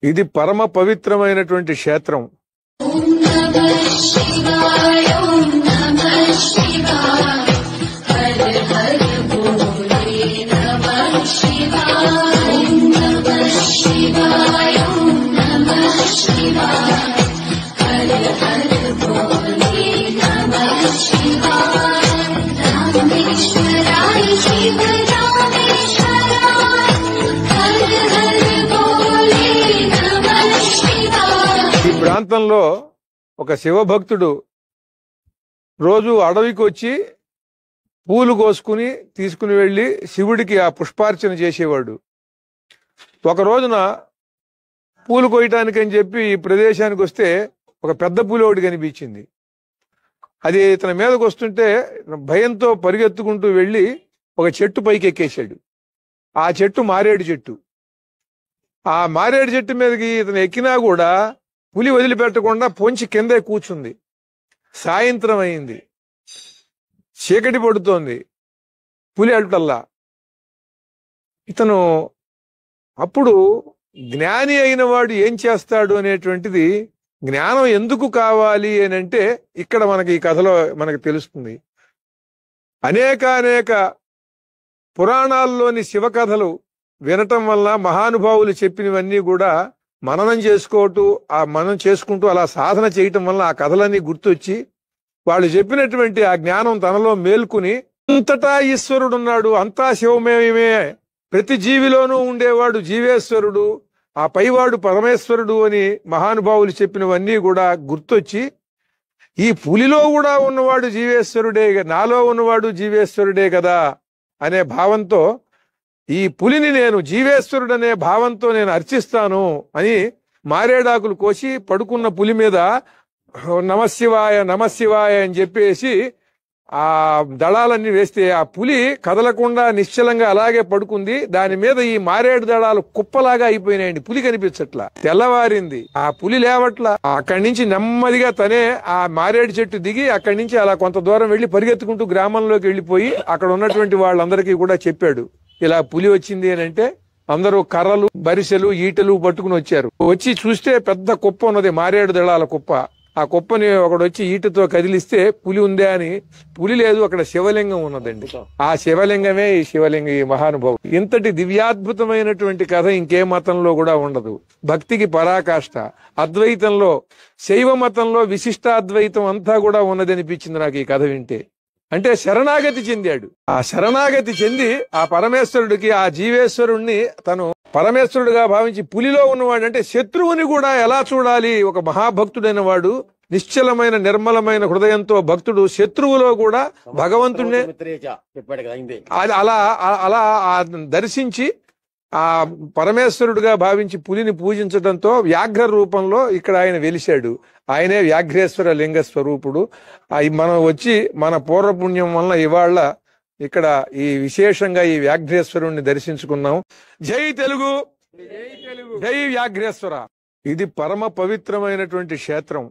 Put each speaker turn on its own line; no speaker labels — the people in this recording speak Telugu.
ఇది పరమ పవిత్రమైనటువంటి క్షేత్రం. ఈ ప్రాంతంలో ఒక శివభక్తుడు రోజు అడవికి వచ్చి పూలు కోసుకుని తీసుకుని వెళ్లి శివుడికి ఆ పుష్పార్చన చేసేవాడు. ఒక రోజున పూలు కోయటానికని చెప్పి ఈ ప్రదేశానికి వస్తే ఒక పెద్ద పూలు ఒకటి కనిపించింది. అది ఇతని మీదకి వస్తుంటే భయంతో పరిగెత్తుకుంటూ వెళ్ళి ఒక చెట్టు పైకి ఎక్కేశాడు. ఆ చెట్టు మారేడు చెట్టు. ఆ మారేడు చెట్టు మీదకి ఇతను ఎక్కినా కూడా పులి వదిలిపెట్టకుండా పొంచి కిందే కూర్చుంది. సాయంత్రం అయింది, చీకటి పడుతోంది, పులి అల్టల్లా. ఇతను అప్పుడు జ్ఞాని అయిన వాడు ఏం చేస్తాడు అనేటువంటిది, జ్ఞానం ఎందుకు కావాలి అని అంటే ఇక్కడ మనకి ఈ కథలో మనకు తెలుస్తుంది. అనేక పురాణాల్లోని శివ కథలు వినటం వల్ల మహానుభావులు చెప్పినవన్నీ కూడా మననం చేసుకుంటూ అలా సాధన చేయటం వల్ల ఆ కథలన్నీ గుర్తొచ్చి వాళ్ళు చెప్పినటువంటి ఆ జ్ఞానం తనలో మేల్కొని అంతటా ఈశ్వరుడున్నాడు, అంతా శివమయమే, ప్రతి జీవిలోనూ ఉండేవాడు జీవేశ్వరుడు, ఆ పైవాడు పరమేశ్వరుడు అని మహానుభావులు చెప్పినవన్నీ కూడా గుర్తొచ్చి ఈ పులిలో కూడా ఉన్నవాడు జీవేశ్వరుడే, నాలో ఉన్నవాడు జీవేశ్వరుడే కదా అనే భావంతో ఈ పులిని నేను జీవేశ్వరుడు అనే భావంతో నేను అర్చిస్తాను అని మారేడాకులు కోసి పడుకున్న పులి మీద నమశివాయ నమశివాయ అని చెప్పేసి ఆ దళాలన్నీ వేస్తే ఆ పులి కదలకుండా నిశ్చలంగా అలాగే పడుకుంది. దాని మీద ఈ మారేడు దళాలు కుప్పలాగా అయిపోయినాయండి. పులి కనిపించట్లా. తెల్లవారింది, ఆ పులి లేవట్లా. అక్కడి నుంచి నెమ్మదిగా తనే ఆ మారేడు చెట్టు దిగి అక్కడి నుంచి అలా కొంత దూరం వెళ్లి పరిగెత్తుకుంటూ గ్రామంలోకి వెళ్లిపోయి అక్కడ ఉన్నటువంటి వాళ్ళందరికీ కూడా చెప్పాడు, ఇలా పులి వచ్చింది అని. అంటే అందరూ కర్రలు, బరిసెలు, ఈటలు పట్టుకుని వచ్చారు. వచ్చి చూస్తే పెద్ద కుప్ప ఉన్నది, మారేడు దళాల కుప్ప. ఆ కుప్పని ఒకడు వచ్చి ఈటతో కదిలిస్తే పులి ఉందే అని, పులి లేదు, అక్కడ శివలింగం ఉన్నదండి. ఆ శివలింగమే ఈ శివలింగం, ఈ మహానుభావుడు. ఇంతటి దివ్యాద్భుతమైనటువంటి కథ ఇంకే మతంలో కూడా ఉండదు. భక్తికి పరాకాష్ట. అద్వైతంలో, శైవ మతంలో విశిష్టాద్వైతం అంతా కూడా ఉన్నదనిపించింది నాకు ఈ కథ వింటే. అంటే శరణాగతి చెందాడు. ఆ శరణాగతి చెంది ఆ పరమేశ్వరుడికి, ఆ జీవేశ్వరుణ్ణి తను పరమేశ్వరుడుగా భావించి పులిలో ఉన్నవాడు అంటే శత్రువుని కూడా ఎలా చూడాలి. ఒక మహాభక్తుడైన వాడు, నిశ్చలమైన నిర్మలమైన హృదయంతో భక్తుడు శత్రువులో కూడా భగవంతుడినే అలా దర్శించి ఆ పరమేశ్వరుడుగా భావించి పులిని పూజించడంతో వ్యాఘ్ర రూపంలో ఇక్కడ ఆయన వెలిశాడు. ఆయనే వ్యాఘ్రేశ్వర లింగ స్వరూపుడు. మనం వచ్చి మన పూర్వపుణ్యం వలన ఇవాళ ఇక్కడ ఈ విశేషంగా ఈ వ్యాఘ్రేశ్వరుణ్ణి దర్శించుకున్నాం. జై తెలుగు, జై వ్యాఘ్రేశ్వర. ఇది పరమ పవిత్రమైనటువంటి క్షేత్రం.